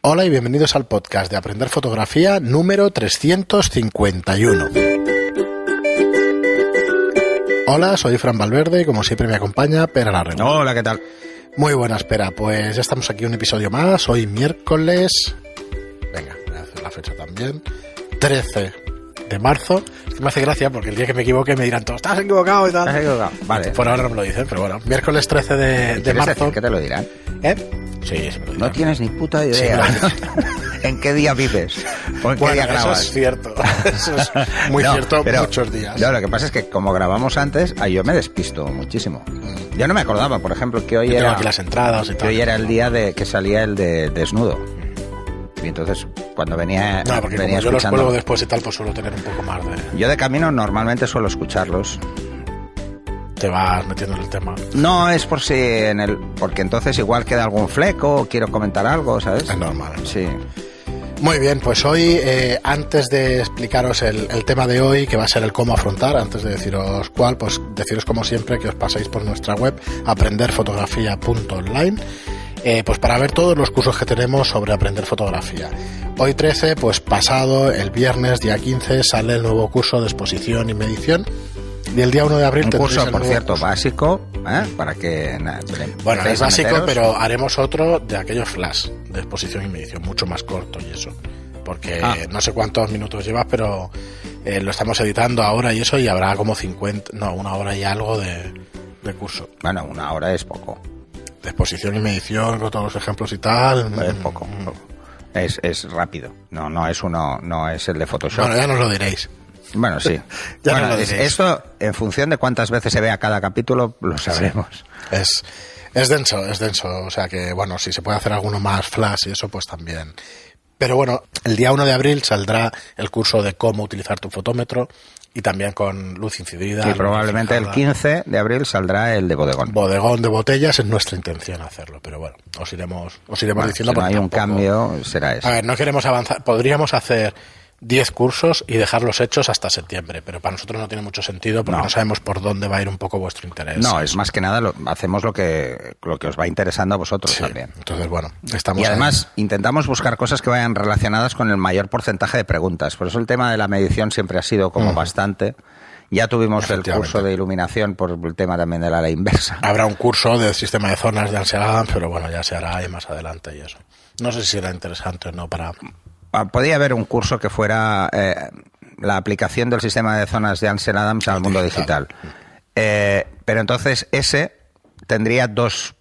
Hola y bienvenidos al podcast de Aprender Fotografía número 351. Hola, soy Fran Valverde y como siempre me acompaña Pera Larrena. Hola, ¿qué tal? Muy buenas, Pera. Pues ya estamos aquí un episodio más. Hoy miércoles... Venga, voy a hacer la fecha también. 13 de marzo. Me hace gracia porque el día que me equivoque me dirán todos, estás equivocado y tal. Estás equivocado. Vale. Por ahora no me lo dicen, pero bueno. Miércoles 13 de marzo. Decir que te lo dirán? Sí, me lo dirán. No tienes ni puta idea. Sí, ¿En qué día vives? ¿O en qué día grabas? Eso es cierto. Eso es muy cierto, pero muchos días. No, lo que pasa es que como grabamos antes, yo me despisto muchísimo. Yo no me acordaba, por ejemplo, que hoy era... aquí las entradas y tal. Que hoy era el día de que salía el de Desnudo. Y entonces, cuando venía... No, porque venía como yo los escuchando... cuelgo después y tal, pues suelo tener un poco más de... Yo de camino normalmente suelo escucharlos. Te vas metiendo en el tema. No, es por si en el... Porque entonces igual queda algún fleco o quiero comentar algo, ¿sabes? Es normal. Sí. Muy bien, pues hoy, antes de explicaros el tema de hoy, que va a ser el cómo afrontar, antes de deciros cuál, pues deciros como siempre que os paséis por nuestra web, aprenderfotografía.online, pues para ver todos los cursos que tenemos sobre aprender fotografía. Hoy 13, pues pasado, el viernes, día 15, sale el nuevo curso de exposición y medición. Y el día 1 de abril... Un curso, por cierto, básico, para que... Bueno, es básico, pero haremos otro de aquellos flash, de exposición y medición, mucho más corto y eso. Porque no sé cuántos minutos llevas, pero lo estamos editando ahora y eso, y habrá como 1 hora y algo de curso. Bueno, 1 hora es poco. De exposición y medición, con todos los ejemplos y tal... Es poco. Es rápido. No es el de Photoshop. Bueno, ya nos lo diréis. Bueno, sí. Ya bueno, nos lo diréis. Esto, en función de cuántas veces se vea cada capítulo, lo sabremos. Sí. Es denso. O sea que, bueno, si se puede hacer alguno más flash y eso, pues también. Pero bueno, el día 1 de abril saldrá el curso de cómo utilizar tu fotómetro y también con luz incidida. Y probablemente el 15 de abril saldrá el de bodegón. Bodegón de botellas, es nuestra intención hacerlo, pero bueno, os iremos diciendo. Si no hay un cambio, será eso. A ver, no queremos avanzar. Podríamos hacer 10 cursos y dejarlos hechos hasta septiembre, pero para nosotros no tiene mucho sentido porque no sabemos por dónde va a ir un poco vuestro interés. No, es más que nada hacemos lo que os va interesando a vosotros también. Entonces, bueno, estamos y además intentamos buscar cosas que vayan relacionadas con el mayor porcentaje de preguntas. Por eso el tema de la medición siempre ha sido como bastante. Ya tuvimos el curso de iluminación por el tema también de la ley inversa. Habrá un curso del sistema de zonas de Ansel Adams, pero bueno, ya se hará ahí más adelante y eso. No sé si será interesante o no para... Podría haber un curso que fuera la aplicación del sistema de zonas de Ansel Adams al mundo digital. Pero entonces ese tendría dos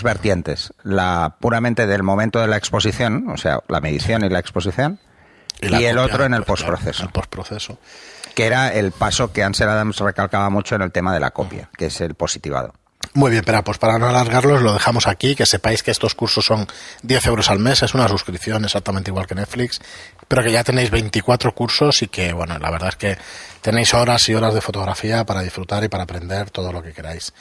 vertientes. La puramente del momento de la exposición, o sea, la medición y la exposición, y el otro en el postproceso. El postproceso. Que era el paso que Ansel Adams recalcaba mucho en el tema de la copia, que es el positivado. Muy bien, pero pues para no alargarlos lo dejamos aquí, que sepáis que estos cursos son 10 euros al mes, es una suscripción exactamente igual que Netflix, pero que ya tenéis 24 cursos y que, bueno, la verdad es que tenéis horas y horas de fotografía para disfrutar y para aprender todo lo que queráis.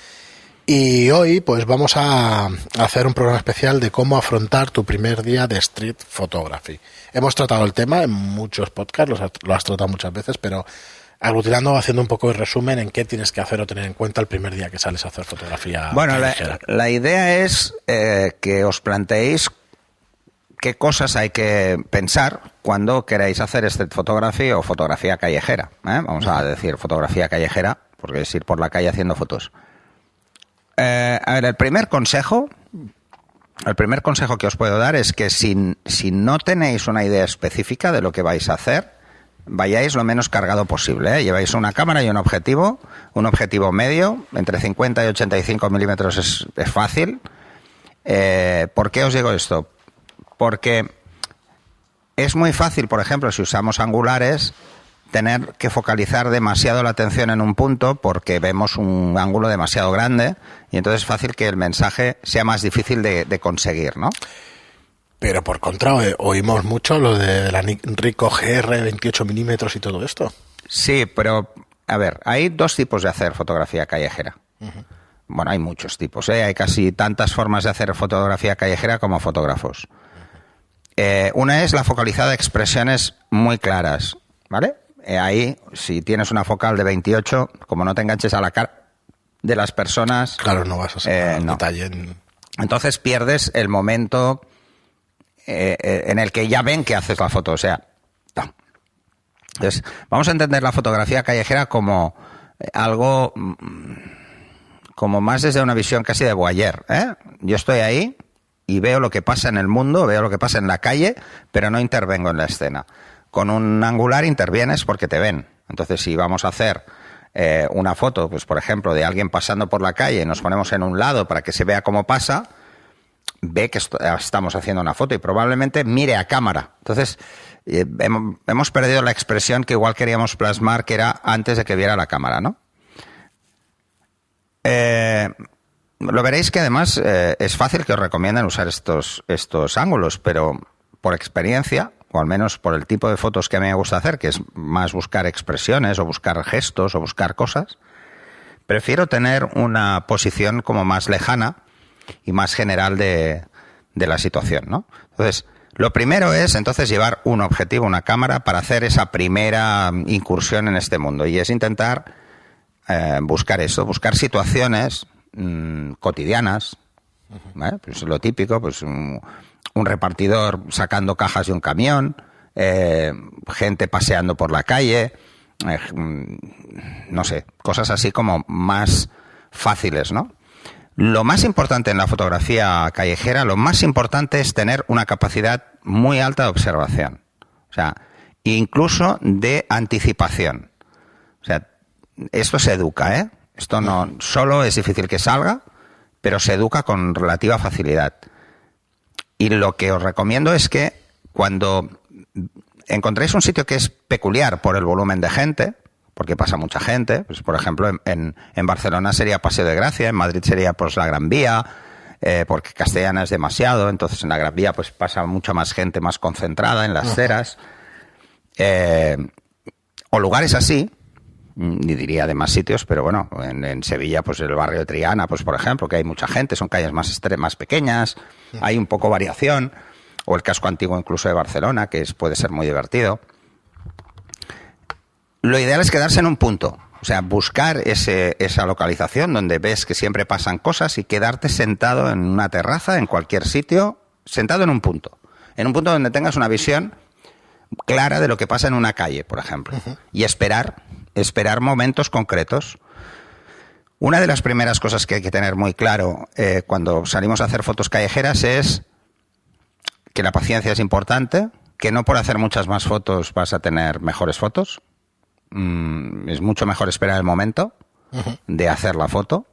Y hoy pues vamos a hacer un programa especial de cómo afrontar tu primer día de street photography. Hemos tratado el tema en muchos podcasts, lo has tratado muchas veces, pero... aglutinando, haciendo un poco de resumen en qué tienes que hacer o tener en cuenta el primer día que sales a hacer fotografía. Bueno, la idea es que os planteéis qué cosas hay que pensar cuando queráis hacer street photography o fotografía callejera. Vamos a decir fotografía callejera, porque es ir por la calle haciendo fotos. A ver, el primer consejo que os puedo dar es que si no tenéis una idea específica de lo que vais a hacer, vayáis lo menos cargado posible, Lleváis una cámara y un objetivo medio, entre 50 y 85 milímetros es fácil. ¿Por qué os digo esto? Porque es muy fácil, por ejemplo, si usamos angulares, tener que focalizar demasiado la atención en un punto porque vemos un ángulo demasiado grande y entonces es fácil que el mensaje sea más difícil de conseguir, ¿no? Pero por contra, oímos mucho lo de la Ricoh GR 28 milímetros y todo esto. Sí, pero, a ver, hay dos tipos de hacer fotografía callejera. Bueno, hay muchos tipos, Hay casi tantas formas de hacer fotografía callejera como fotógrafos. Una es la focalizada de expresiones muy claras, ¿vale? Ahí, si tienes una focal de 28, como no te enganches a la cara de las personas... Claro, no vas a sacar detalle. Entonces pierdes el momento en el que ya ven que haces la foto. O sea, no. Entonces, vamos a entender la fotografía callejera como algo como más desde una visión casi de voyeur, ¿eh? Yo estoy ahí y veo lo que pasa en el mundo, veo lo que pasa en la calle, pero no intervengo en la escena. Con un angular intervienes porque te ven. Entonces, si vamos a hacer una foto, pues por ejemplo, de alguien pasando por la calle, nos ponemos en un lado para que se vea cómo pasa, ve que estamos haciendo una foto y probablemente mire a cámara. Entonces, hemos perdido la expresión que igual queríamos plasmar, que era antes de que viera la cámara, ¿no? Lo veréis que además es fácil que os recomienden usar estos ángulos, pero por experiencia, o al menos por el tipo de fotos que a mí me gusta hacer, que es más buscar expresiones o buscar gestos o buscar cosas, prefiero tener una posición como más lejana y más general de la situación, ¿no? Entonces, lo primero es entonces llevar un objetivo, una cámara, para hacer esa primera incursión en este mundo, y es intentar buscar eso, buscar situaciones cotidianas, ¿vale? Pues lo típico, pues un repartidor sacando cajas de un camión, gente paseando por la calle, no sé, cosas así como más fáciles, ¿no? Lo más importante en la fotografía callejera, lo más importante es tener una capacidad muy alta de observación, o sea, incluso de anticipación. O sea, esto se educa, ¿eh? Esto no solo es difícil que salga, pero se educa con relativa facilidad. Y lo que os recomiendo es que cuando encontréis un sitio que es peculiar por el volumen de gente, porque pasa mucha gente, pues por ejemplo en Barcelona sería Paseo de Gracia, en Madrid sería pues la Gran Vía, porque Castellana es demasiado, entonces en la Gran Vía pues pasa mucha más gente más concentrada en las ceras, o lugares así. Ni diría de más sitios, pero bueno, en Sevilla, pues el barrio de Triana, pues por ejemplo, que hay mucha gente, son calles más pequeñas, hay un poco variación, o el casco antiguo incluso de Barcelona, que puede ser muy divertido. Lo ideal es quedarse en un punto, o sea, buscar esa localización donde ves que siempre pasan cosas y quedarte sentado en una terraza, en cualquier sitio, sentado en un punto donde tengas una visión clara de lo que pasa en una calle, por ejemplo, y esperar momentos concretos. Una de las primeras cosas que hay que tener muy claro cuando salimos a hacer fotos callejeras es que la paciencia es importante, que no por hacer muchas más fotos vas a tener mejores fotos. Es mucho mejor esperar el momento de hacer la foto,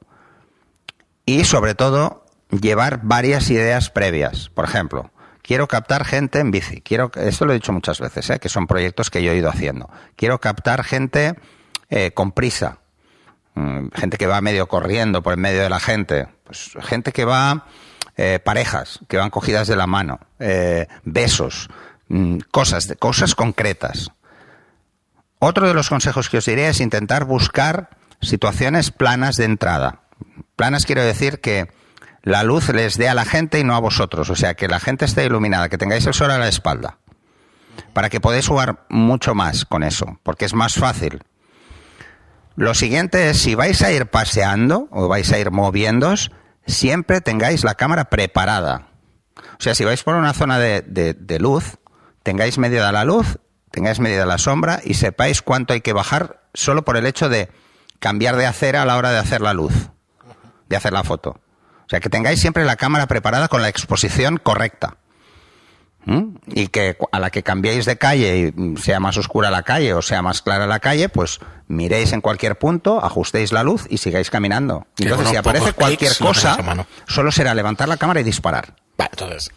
y sobre todo llevar varias ideas previas. Por ejemplo, quiero captar gente en bici. Esto lo he dicho muchas veces, que son proyectos que yo he ido haciendo. Quiero captar gente con prisa. Gente que va medio corriendo por en medio de la gente. Pues gente que va, parejas que van cogidas de la mano. Besos. Cosas concretas. Otro de los consejos que os diré es intentar buscar situaciones planas de entrada. Planas quiero decir que la luz les dé a la gente y no a vosotros. O sea, que la gente esté iluminada, que tengáis el sol a la espalda. Para que podáis jugar mucho más con eso, porque es más fácil. Lo siguiente es, si vais a ir paseando o vais a ir moviéndoos, siempre tengáis la cámara preparada. O sea, si vais por una zona de luz, tengáis medida la luz, tengáis medida la sombra y sepáis cuánto hay que bajar solo por el hecho de cambiar de acera a la hora de hacer la luz, de hacer la foto. O sea, que tengáis siempre la cámara preparada con la exposición correcta. Y que a la que cambiéis de calle y sea más oscura la calle o sea más clara la calle, pues miréis en cualquier punto, ajustéis la luz y sigáis caminando. Y entonces, si aparece cualquier cosa, solo será levantar la cámara y disparar. Vale, entonces,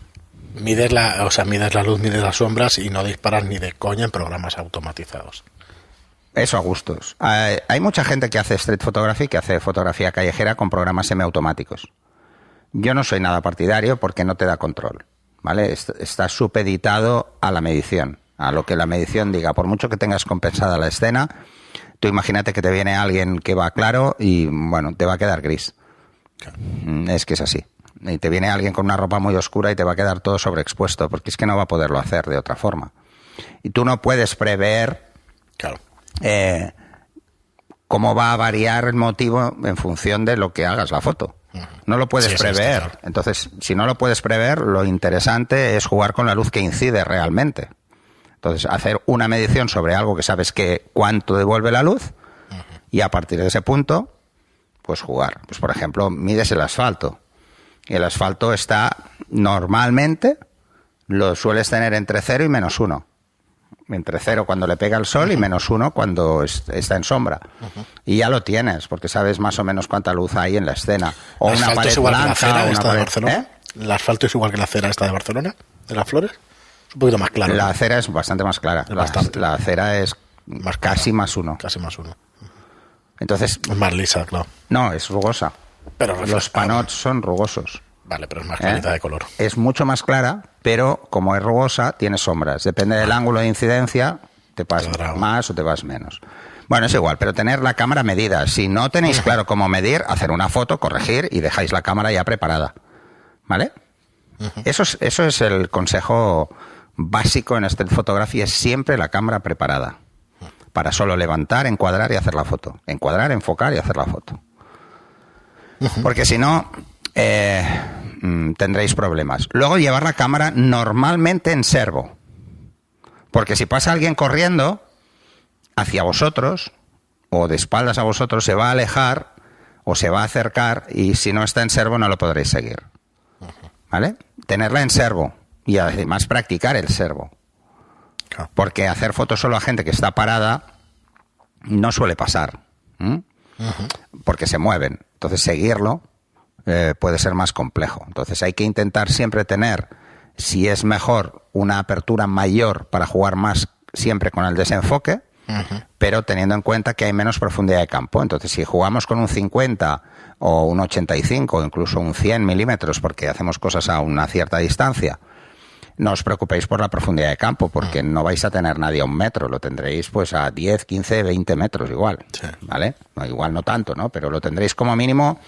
mides la luz, mides las sombras y no disparas ni de coña en programas automatizados. Eso a gustos. Hay mucha gente que hace street photography, que hace fotografía callejera con programas semiautomáticos. Yo no soy nada partidario porque no te da control, ¿vale? Está supeditado a la medición, a lo que la medición diga. Por mucho que tengas compensada la escena, tú imagínate que te viene alguien que va claro y, bueno, te va a quedar gris. Claro. Es que es así. Y te viene alguien con una ropa muy oscura y te va a quedar todo sobreexpuesto, porque es que no va a poderlo hacer de otra forma. Y tú no puedes prever, claro, cómo va a variar el motivo en función de lo que hagas la foto. No lo puedes Sí, sí, prever. está claro. Entonces, si no lo puedes prever, lo interesante es jugar con la luz que incide realmente. Entonces, hacer una medición sobre algo que sabes que cuánto devuelve la luz y a partir de ese punto, pues jugar. Pues, por ejemplo, mides el asfalto. Y el asfalto está, normalmente, lo sueles tener entre 0 y -1. Entre 0 cuando le pega el sol y -1 cuando está en sombra. Y ya lo tienes, porque sabes más o menos cuánta luz hay en la escena. O ¿El una asfalto pared es igual que la blanca, acera o una esta de pared... Barcelona? ¿Eh? ¿El asfalto es igual que la acera esta de Barcelona? ¿De las Flores? Es un poquito más claro. La ¿no? acera es bastante más clara. Es bastante. La acera es Más casi clara. +1. Casi +1. Entonces, Es más lisa, claro. no, es rugosa. Pero Los refleja- panots son rugosos. Vale, pero es más clarita de color. Es mucho más clara, pero como es rugosa, tiene sombras. Depende del ángulo de incidencia, te vas Te dará- más o te vas menos. Bueno, es igual, pero tener la cámara medida. Si no tenéis claro cómo medir, hacer una foto, corregir y dejáis la cámara ya preparada. ¿Vale? Eso es el consejo básico en Street Photography, es siempre la cámara preparada. Para solo levantar, encuadrar y hacer la foto. Encuadrar, enfocar y hacer la foto. Porque si no, tendréis problemas. Luego llevar la cámara normalmente en servo. Porque si pasa alguien corriendo hacia vosotros o de espaldas a vosotros, se va a alejar o se va a acercar y si no está en servo no lo podréis seguir. ¿Vale? Tenerla en servo y además practicar el servo. Claro. Porque hacer fotos solo a gente que está parada no suele pasar. Porque se mueven. Entonces seguirlo puede ser más complejo. Entonces hay que intentar siempre tener, si es mejor, una apertura mayor para jugar más siempre con el desenfoque, pero teniendo en cuenta que hay menos profundidad de campo. Entonces si jugamos con un 50 o un 85 o incluso un 100 milímetros porque hacemos cosas a una cierta distancia, no os preocupéis por la profundidad de campo, porque no vais a tener nadie a 1 metro, lo tendréis pues a 10, 15, 20 metros igual, Sí. ¿vale? No, igual no tanto, ¿no? Pero lo tendréis como mínimo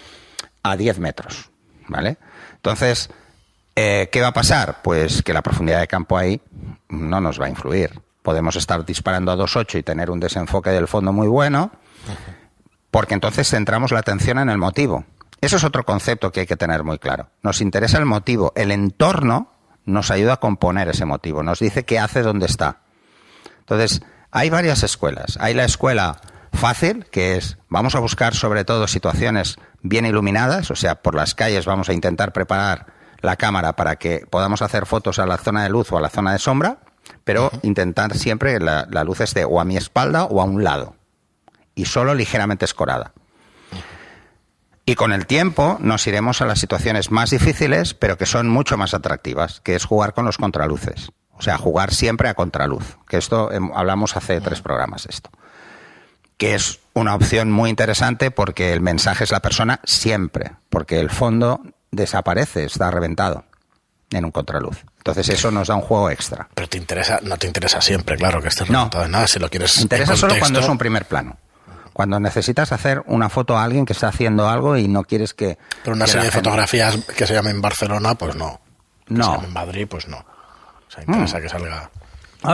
a 10 metros, ¿vale? Entonces, ¿qué va a pasar? Pues que la profundidad de campo ahí no nos va a influir. Podemos estar disparando a 2.8 y tener un desenfoque del fondo muy bueno, porque entonces centramos la atención en el motivo. Eso es otro concepto que hay que tener muy claro. Nos interesa el motivo, el entorno nos ayuda a componer ese motivo, nos dice qué hace, dónde está. Entonces, hay varias escuelas. Hay la escuela fácil, que es, vamos a buscar sobre todo situaciones bien iluminadas, o sea, por las calles vamos a intentar preparar la cámara para que podamos hacer fotos a la zona de luz o a la zona de sombra, pero intentar siempre que la luz esté o a mi espalda o a un lado, y solo ligeramente escorada. Y con el tiempo nos iremos a las situaciones más difíciles, pero que son mucho más atractivas, que es jugar con los contraluces. O sea, jugar siempre a contraluz. Que esto hablamos hace 3 programas de esto. Que es una opción muy interesante porque el mensaje es la persona siempre. Porque el fondo desaparece, está reventado en un contraluz. Entonces eso nos da un juego extra. Pero no te interesa siempre, claro, que estés No. reventado de nada. Si lo quieres Me interesa en solo contexto, cuando es un primer plano. Cuando necesitas hacer una foto a alguien que está haciendo algo y no quieres que... Pero una que serie la de gente- fotografías que se llamen Barcelona, pues no. Que No. se llamen Madrid, pues no. O sea, interesa que salga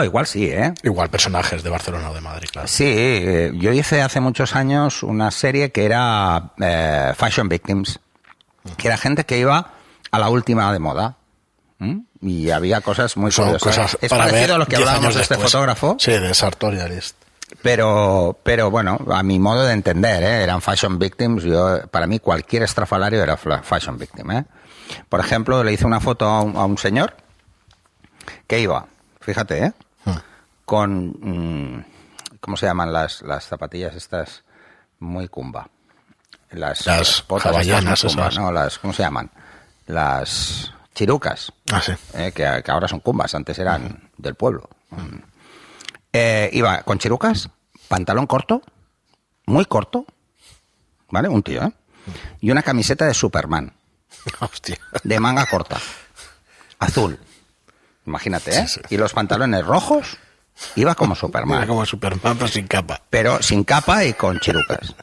Igual sí, ¿eh? igual personajes de Barcelona o de Madrid, claro. Sí, yo hice hace muchos años una serie que era Fashion Victims, que era gente que iba a la última de moda. Y había cosas muy Son curiosas. cosas Es para ver parecido a lo que 10 hablábamos años de este después. fotógrafo, Sí, de Sartorialist. pero bueno, a mi modo de entender, eran Fashion Victims. Para mí cualquier estrafalario era Fashion Victim. Por ejemplo, le hice una foto a un señor que iba, fíjate, con... ¿cómo se llaman las zapatillas estas? Muy cumba. Las botas hawaianas estas muy cumba, esas. no, ¿cómo se llaman? Las chirucas. Ah, sí. Que ahora son cumbas, antes eran del pueblo. Iba con chirucas, pantalón corto, muy corto, ¿vale? Un tío, y una camiseta de Superman, Hostia. de manga corta, azul. Imagínate, Sí, sí. Y los pantalones rojos, iba como Mira, Superman, como Superman, pero sin capa. pero sin capa y con chirucas.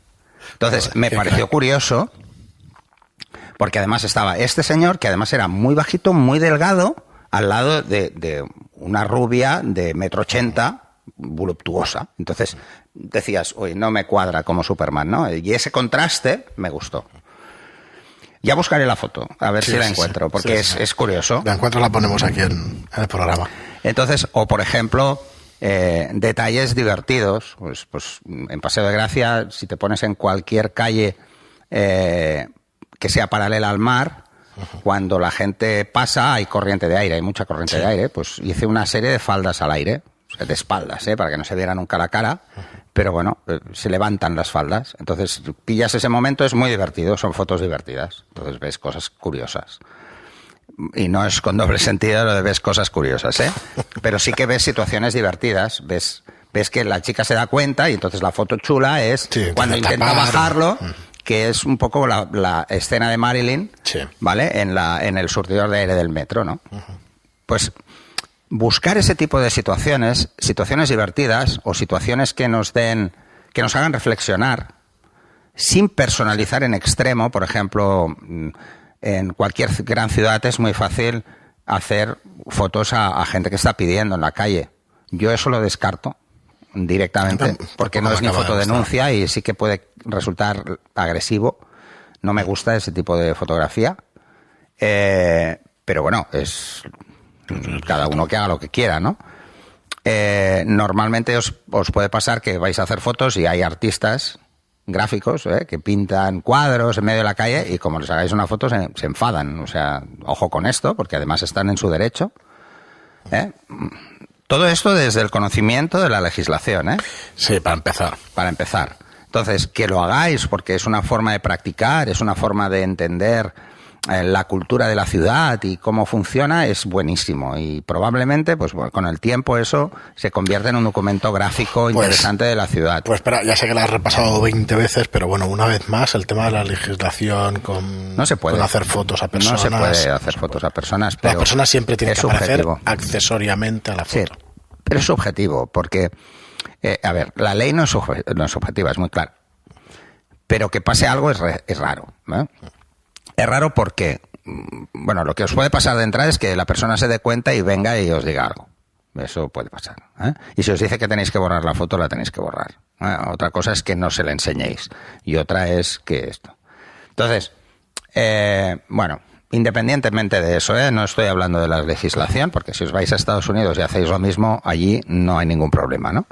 Entonces, Joder, me qué pareció crack. curioso, porque además estaba este señor, que además era muy bajito, muy delgado, al lado de una rubia de 1,80 m, voluptuosa. Entonces, decías, oye, no me cuadra como Superman, ¿no? Y ese contraste me gustó. Ya buscaré la foto, a ver Sí, si la sí, encuentro, sí. porque Sí, sí. es curioso. La encuentro, la ponemos aquí en el programa. Entonces, o por ejemplo, detalles divertidos, pues en Paseo de Gracia, si te pones en cualquier calle que sea paralela al mar, cuando la gente pasa hay corriente de aire, hay mucha corriente de aire, pues hice una serie de faldas al aire, o sea, de espaldas, para que no se viera nunca la cara, pero bueno, se levantan las faldas, entonces pillas ese momento, es muy divertido, son fotos divertidas, entonces ves cosas curiosas. Y no es con doble sentido lo de ves cosas curiosas, pero sí que ves situaciones divertidas, ves que la chica se da cuenta y entonces la foto chula es cuando intenta bajarlo, que es un poco la escena de Marilyn, ¿vale? En el surtidor de aire del metro, ¿no? Pues buscar ese tipo de situaciones divertidas o situaciones que nos hagan reflexionar sin personalizar en extremo. Por ejemplo, en cualquier gran ciudad es muy fácil hacer fotos a gente que está pidiendo en la calle. Yo eso lo descarto directamente, porque no es ni fotodenuncia y sí que puede resultar agresivo. No me gusta ese tipo de fotografía. Pero bueno, es cada uno que haga lo que quiera, ¿no? Normalmente os puede pasar que vais a hacer fotos y hay artistas gráficos que pintan cuadros en medio de la calle y como les hagáis una foto se enfadan. O sea, ojo con esto, porque además están en su derecho. Todo esto desde el conocimiento de la legislación, Sí, para empezar. Para empezar. Entonces, que lo hagáis porque es una forma de practicar, es una forma de entender la cultura de la ciudad y cómo funciona, es buenísimo. Y probablemente, pues con el tiempo eso se convierte en un documento gráfico interesante de la ciudad. Pues espera, ya sé que la has repasado 20 veces, pero bueno, una vez más, el tema de la legislación no se puede con hacer fotos a personas. No se puede hacer fotos a personas, pero la persona siempre tiene que aparecer subjetivo. Accesoriamente a la foto. Sí, pero es subjetivo, porque, a ver, la ley no es subjetiva, es muy clara. Pero que pase algo es raro, ¿no? Es raro porque, bueno, lo que os puede pasar de entrada es que la persona se dé cuenta y venga y os diga algo. Eso puede pasar. Y si os dice que tenéis que borrar la foto, la tenéis que borrar. Otra cosa es que no se la enseñéis. Y otra es que esto. Entonces, bueno, independientemente de eso, no estoy hablando de la legislación, porque si os vais a Estados Unidos y hacéis lo mismo, allí no hay ningún problema, ¿no?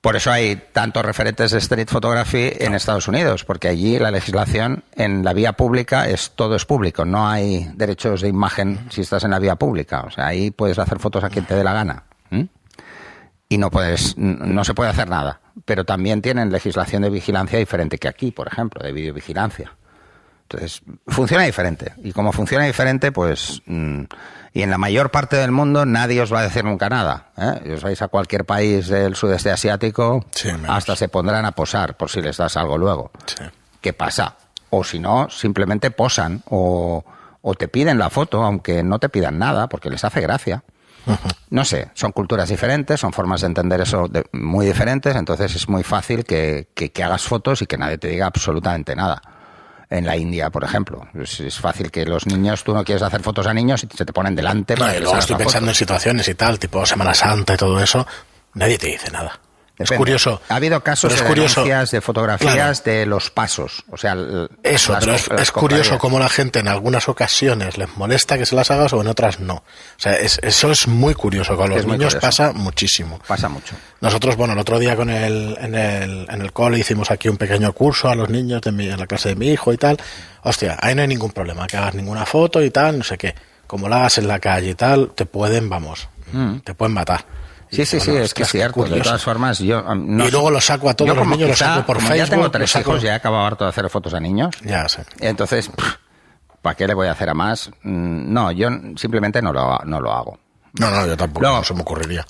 Por eso hay tantos referentes de street photography en Estados Unidos, porque allí la legislación en la vía pública todo es público, no hay derechos de imagen si estás en la vía pública. O sea, ahí puedes hacer fotos a quien te dé la gana. Y no se puede hacer nada. Pero también tienen legislación de vigilancia diferente que aquí, por ejemplo, de videovigilancia. Entonces, funciona diferente. Y como funciona diferente, pues... y en la mayor parte del mundo nadie os va a decir nunca nada. Os vais a cualquier país del sudeste asiático, hasta se pondrán a posar por si les das algo luego. Sí. ¿Qué pasa? O si no, simplemente posan o te piden la foto, aunque no te pidan nada, porque les hace gracia. No sé, son culturas diferentes, son formas de entender eso muy diferentes, entonces es muy fácil que hagas fotos y que nadie te diga absolutamente nada. En la India, por ejemplo, es fácil que los niños, tú no quieres hacer fotos a niños y se te ponen delante. No, y luego estoy pensando en situaciones y tal, tipo Semana Santa y todo eso, nadie te dice nada. Depende. Es curioso. Ha habido casos de denuncias de fotografías de los pasos. O sea, eso, pero es curioso cómo la gente en algunas ocasiones les molesta que se las hagas o en otras no. O sea, eso es muy curioso. Con los niños pasa muchísimo. Pasa mucho. Nosotros, bueno, el otro día en el cole hicimos aquí un pequeño curso a los niños en la clase de mi hijo y tal. Hostia, ahí no hay ningún problema, que hagas ninguna foto y tal, no sé qué. Como la hagas en la calle y tal, te pueden matar. Sí, es que es cierto. De todas formas, yo... y luego lo saco a todos los niños, lo saco por Facebook. Ya tengo 3 hijos, ya he acabado harto de hacer fotos a niños. Ya sé. Entonces, ¿para qué le voy a hacer a más? No, yo simplemente no lo hago. No, yo tampoco, no se me ocurriría.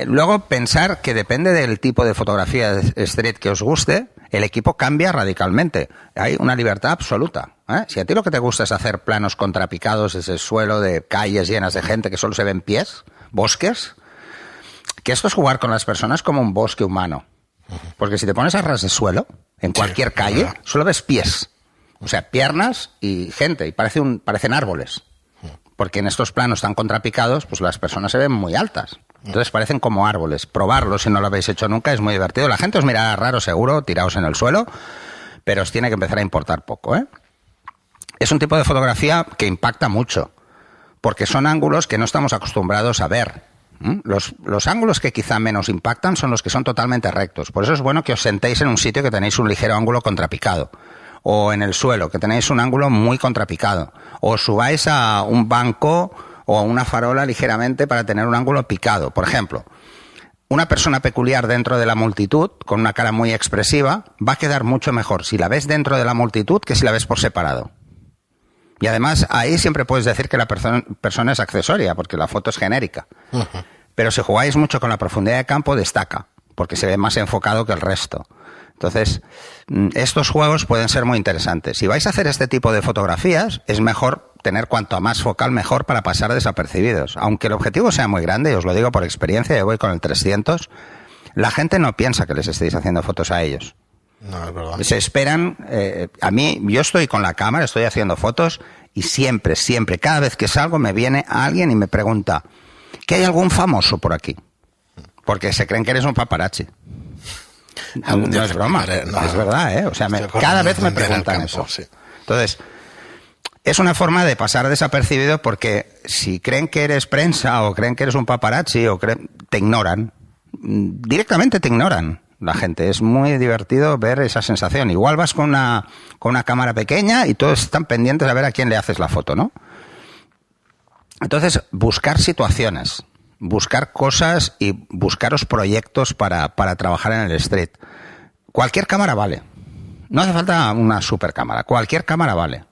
Luego, pensar que depende del tipo de fotografía street que os guste, el equipo cambia radicalmente. Hay una libertad absoluta. Si a ti lo que te gusta es hacer planos contrapicados desde el suelo de calles llenas de gente que solo se ven pies, bosques... Que esto es jugar con las personas como un bosque humano. Porque si te pones a ras de suelo, en cualquier calle, solo ves pies. O sea, piernas y gente, y parecen árboles. Porque en estos planos tan contrapicados, pues las personas se ven muy altas. Entonces parecen como árboles. Probarlo si no lo habéis hecho nunca es muy divertido. La gente os mirará raro seguro, tiraos en el suelo, pero os tiene que empezar a importar poco, es un tipo de fotografía que impacta mucho, porque son ángulos que no estamos acostumbrados a ver. Los ángulos que quizá menos impactan son los que son totalmente rectos. Por eso es bueno que os sentéis en un sitio que tenéis un ligero ángulo contrapicado, o en el suelo, que tenéis un ángulo muy contrapicado, o subáis a un banco o a una farola ligeramente para tener un ángulo picado. Por ejemplo, una persona peculiar dentro de la multitud, con una cara muy expresiva, va a quedar mucho mejor si la ves dentro de la multitud que si la ves por separado. Y además, ahí siempre puedes decir que la persona es accesoria, porque la foto es genérica. Uh-huh. Pero si jugáis mucho con la profundidad de campo, destaca, porque se ve más enfocado que el resto. Entonces, estos juegos pueden ser muy interesantes. Si vais a hacer este tipo de fotografías, es mejor tener cuanto más focal mejor para pasar desapercibidos. Aunque el objetivo sea muy grande, y os lo digo por experiencia, yo voy con el 300, la gente no piensa que les estéis haciendo fotos a ellos. No, es verdad. Se esperan, a mí, yo estoy con la cámara, estoy haciendo fotos y siempre, cada vez que salgo me viene alguien y me pregunta, ¿que hay algún famoso por aquí? Porque se creen que eres un paparazzi. No es broma, es verdad, ¿eh? O sea, cada vez me preguntan eso. Sí. Entonces, es una forma de pasar desapercibido porque si creen que eres prensa o creen que eres un paparazzi o te ignoran, directamente te ignoran. La gente, es muy divertido ver esa sensación. Igual vas con una cámara pequeña y todos están pendientes a ver a quién le haces la foto, ¿no? Entonces, buscar situaciones, buscar cosas y buscaros proyectos para trabajar en el street. Cualquier cámara vale. No hace falta una super cámara. Cualquier cámara vale.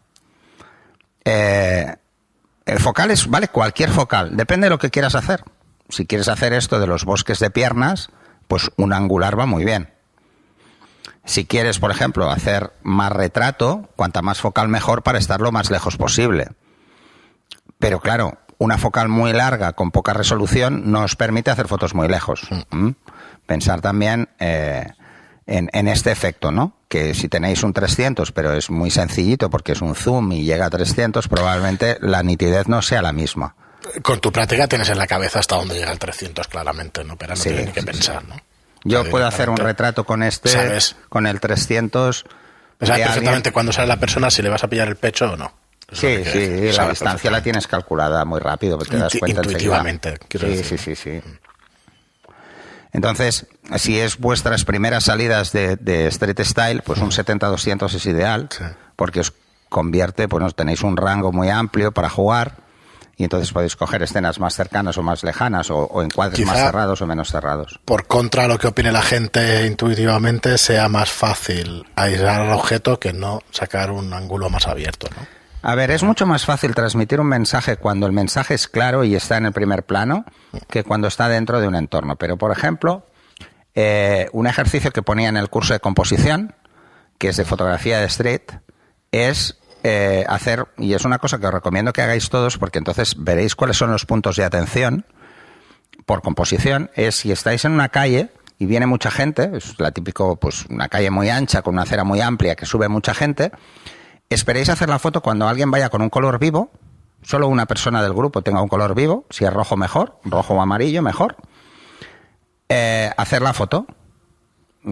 El focal vale cualquier focal. Depende de lo que quieras hacer. Si quieres hacer esto de los bosques de piernas, pues un angular va muy bien. Si quieres, por ejemplo, hacer más retrato, cuanta más focal mejor para estar lo más lejos posible. Pero claro, una focal muy larga con poca resolución no os permite hacer fotos muy lejos. Pensar también en este efecto, ¿no? Que si tenéis un 300, pero es muy sencillito porque es un zoom y llega a 300, probablemente la nitidez no sea la misma. Con tu práctica tienes en la cabeza hasta dónde llega el 300 claramente, ¿no? Pero no tienes ni que pensar, ¿no? Yo puedo hacer un retrato con ¿sabes? Con el 300. Sabes perfectamente cuándo sale la persona, si le vas a pillar el pecho o no. Sí, la distancia la tienes calculada muy rápido, te das cuenta intuitivamente. Sí. Entonces, si es vuestras primeras salidas de Street Style, pues un 70-200 es ideal, porque os convierte, pues tenéis un rango muy amplio para jugar. Y entonces podéis coger escenas más cercanas o más lejanas o encuadres quizá más cerrados o menos cerrados. Por contra, lo que opine la gente intuitivamente, sea más fácil aislar el objeto que no sacar un ángulo más abierto, ¿no? A ver, es mucho más fácil transmitir un mensaje cuando el mensaje es claro y está en el primer plano que cuando está dentro de un entorno. Pero, por ejemplo, un ejercicio que ponía en el curso de composición, que es de fotografía de street, es hacer, y es una cosa que os recomiendo que hagáis todos porque entonces veréis cuáles son los puntos de atención por composición, es si estáis en una calle y viene mucha gente, es la típico, pues una calle muy ancha con una acera muy amplia que sube mucha gente, esperéis hacer la foto cuando alguien vaya con un color vivo, solo una persona del grupo tenga un color vivo, si es rojo mejor, rojo o amarillo mejor, hacer la foto,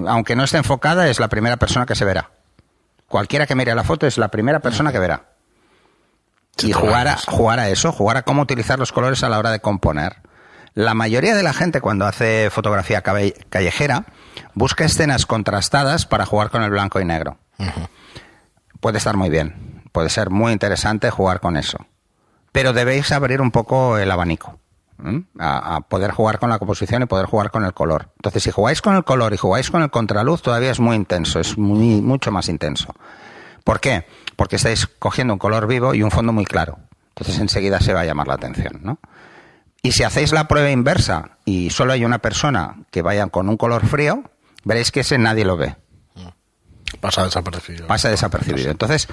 aunque no esté enfocada, es la primera persona que se verá. Cualquiera que mire la foto es la primera persona que verá. Y jugar a eso, jugar a cómo utilizar los colores a la hora de componer. La mayoría de la gente cuando hace fotografía callejera busca escenas contrastadas para jugar con el blanco y negro. Uh-huh. Puede estar muy bien, puede ser muy interesante jugar con eso. Pero debéis abrir un poco el abanico. A poder jugar con la composición y poder jugar con el color. Entonces, si jugáis con el color y jugáis con el contraluz, todavía es muy intenso, es mucho más intenso. ¿Por qué? Porque estáis cogiendo un color vivo y un fondo muy claro. Entonces, enseguida se va a llamar la atención, ¿no? Y si hacéis la prueba inversa y solo hay una persona que vaya con un color frío, veréis que ese nadie lo ve. Pasa desapercibido. Pasa desapercibido. Entonces,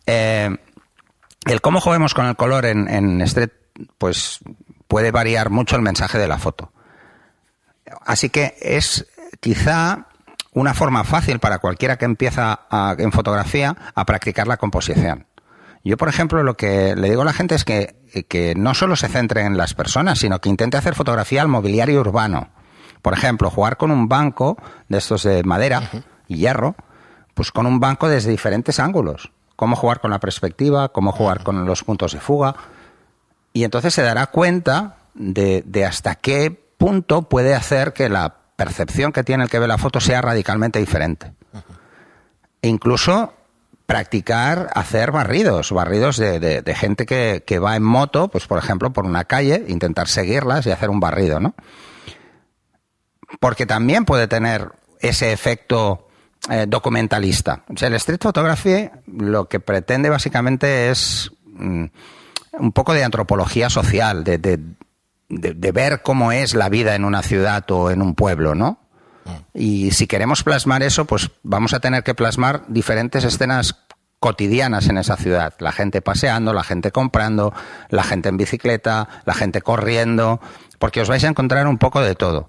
el cómo juguemos con el color en street, pues puede variar mucho el mensaje de la foto. Así que es quizá una forma fácil para cualquiera que empieza en fotografía a practicar la composición. Yo, por ejemplo, lo que le digo a la gente es que no solo se centre en las personas, sino que intente hacer fotografía al mobiliario urbano. Por ejemplo, jugar con un banco de estos de madera y hierro, pues con un banco desde diferentes ángulos. cómo jugar con la perspectiva, cómo jugar con los puntos de fuga, y entonces se dará cuenta de hasta qué punto puede hacer que la percepción que tiene el que ve la foto sea radicalmente diferente. E incluso practicar hacer barridos de gente que va en moto, pues por ejemplo, por una calle, intentar seguirlas y hacer un barrido, ¿no? Porque también puede tener ese efecto documentalista. O sea, el street photography lo que pretende básicamente es un poco de antropología social, de ver cómo es la vida en una ciudad o en un pueblo, ¿no? Y si queremos plasmar eso, pues vamos a tener que plasmar diferentes escenas cotidianas en esa ciudad. La gente paseando, la gente comprando, la gente en bicicleta, la gente corriendo, porque os vais a encontrar un poco de todo.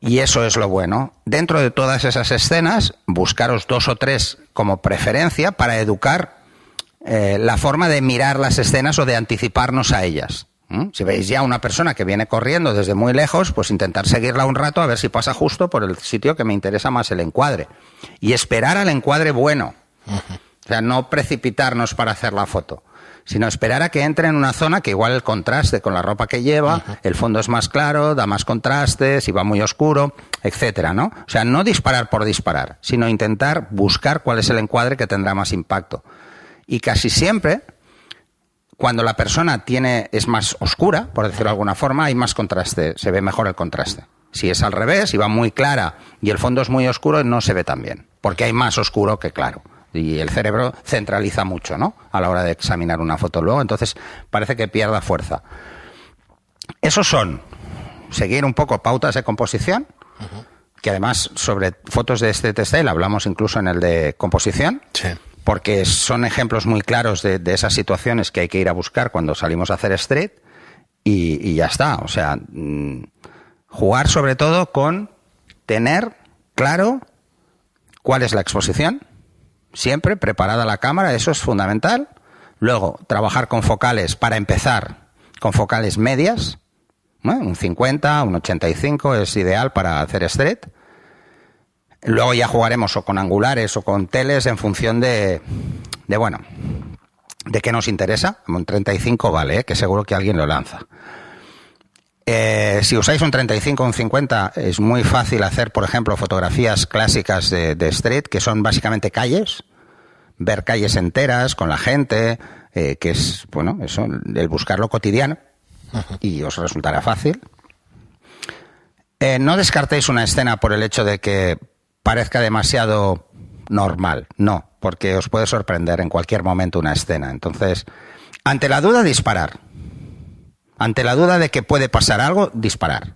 Y eso es lo bueno. Dentro de todas esas escenas, buscaros 2 o 3 como preferencia para educar la forma de mirar las escenas o de anticiparnos a ellas. Si veis ya una persona que viene corriendo desde muy lejos, pues intentar seguirla un rato a ver si pasa justo por el sitio que me interesa más el encuadre. Y esperar al encuadre bueno. O sea, no precipitarnos para hacer la foto, sino esperar a que entre en una zona que igual el contraste con la ropa que lleva, el fondo es más claro, da más contraste, si va muy oscuro, etcétera, ¿no? O sea, no disparar por disparar, sino intentar buscar cuál es el encuadre que tendrá más impacto. Y casi siempre, cuando la persona es más oscura, por decirlo de alguna forma, hay más contraste, se ve mejor el contraste. Si es al revés, si va muy clara y el fondo es muy oscuro, no se ve tan bien, porque hay más oscuro que claro. Y el cerebro centraliza mucho, ¿no?, a la hora de examinar una foto luego, entonces parece que pierda fuerza. Esos son seguir un poco pautas de composición, que además sobre fotos de este style hablamos incluso en el de composición, Sí. porque son ejemplos muy claros de esas situaciones que hay que ir a buscar cuando salimos a hacer street, y ya está. O sea, jugar sobre todo con tener claro cuál es la exposición, siempre preparada la cámara, eso es fundamental. Luego, trabajar con focales, para empezar, con focales medias, ¿no? Un 50, un 85 es ideal para hacer street. Luego ya jugaremos o con angulares o con teles en función de qué nos interesa. Un 35 vale, que seguro que alguien lo lanza. Si usáis un 35 o un 50, es muy fácil hacer, por ejemplo, fotografías clásicas de street, que son básicamente calles, ver calles enteras con la gente, que es, bueno, eso, el buscar lo cotidiano, y os resultará fácil. No descartéis una escena por el hecho de que parezca demasiado normal, no, porque os puede sorprender en cualquier momento una escena. Entonces, ante la duda, disparar. Ante la duda de que puede pasar algo, disparar.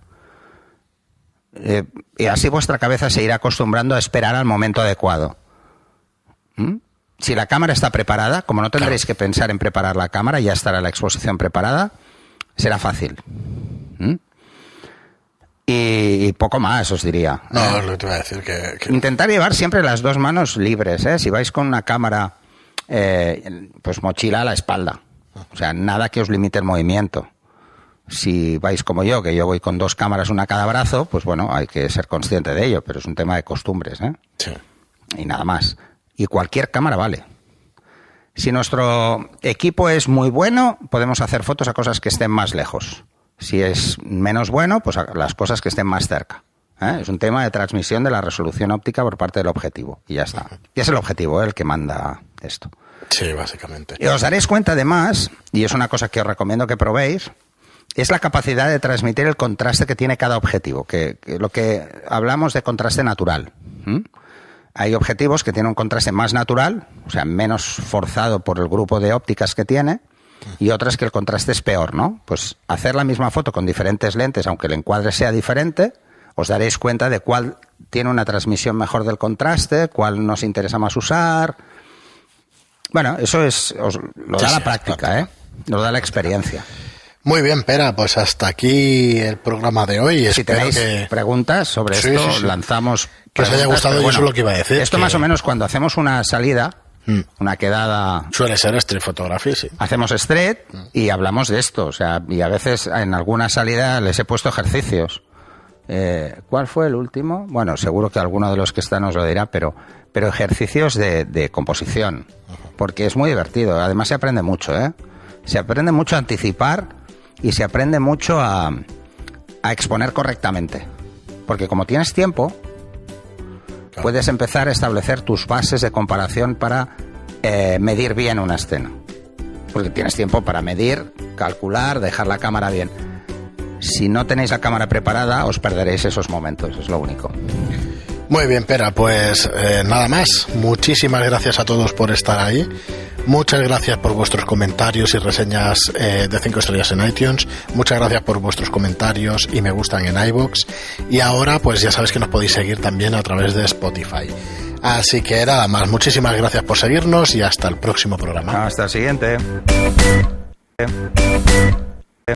Y así vuestra cabeza se irá acostumbrando a esperar al momento adecuado. Si la cámara está preparada, como no tendréis que pensar en preparar la cámara, ya estará la exposición preparada, será fácil. Y poco más, os diría. No, es lo que te iba a decir. Que... Intentar llevar siempre las 2 manos libres, ¿eh? Si vais con una cámara, pues mochila a la espalda. O sea, nada que os limite el movimiento. Si vais como yo, que yo voy con 2 cámaras, una a cada brazo, pues bueno, hay que ser consciente de ello, pero es un tema de costumbres, ¿eh? Sí. Y nada más. Y cualquier cámara vale. Si nuestro equipo es muy bueno, podemos hacer fotos a cosas que estén más lejos. Si es menos bueno, pues a las cosas que estén más cerca. Es un tema de transmisión de la resolución óptica por parte del objetivo. Y ya está. Y es el objetivo el que manda esto. Sí, básicamente. Y os daréis cuenta además, y es una cosa que os recomiendo que probéis, es la capacidad de transmitir el contraste que tiene cada objetivo. Que lo que hablamos de contraste natural. Hay objetivos que tienen un contraste más natural, o sea, menos forzado por el grupo de ópticas que tiene, y otras que el contraste es peor, ¿no? Pues hacer la misma foto con diferentes lentes, aunque el encuadre sea diferente, os daréis cuenta de cuál tiene una transmisión mejor del contraste, cuál nos interesa más usar. Bueno, eso lo da la práctica, ¿eh? Lo da la experiencia. Muy bien, Pera, pues hasta aquí el programa de hoy. Si tenéis preguntas sobre esto, lanzamos que os haya gustado, yo eso es lo que iba a decir. Esto más o menos cuando hacemos una salida, una quedada... Suele ser street photography, sí. Hacemos street y hablamos de esto, o sea, y a veces en alguna salida les he puesto ejercicios. ¿Cuál fue el último? Bueno, seguro que alguno de los que están os lo dirá, pero ejercicios de composición, porque es muy divertido. Además se aprende mucho, ¿eh? Se aprende mucho a anticipar y se aprende mucho a exponer correctamente. Porque como tienes tiempo, puedes empezar a establecer tus bases de comparación para medir bien una escena. Porque tienes tiempo para medir, calcular, dejar la cámara bien. Si no tenéis la cámara preparada, os perderéis esos momentos, es lo único. Muy bien, Pera, pues nada más. Muchísimas gracias a todos por estar ahí. Muchas gracias por vuestros comentarios y reseñas de 5 estrellas en iTunes. Muchas gracias por vuestros comentarios y me gustan en iVoox. Y ahora, pues ya sabéis que nos podéis seguir también a través de Spotify. Así que nada más. Muchísimas gracias por seguirnos y hasta el próximo programa. Hasta el siguiente.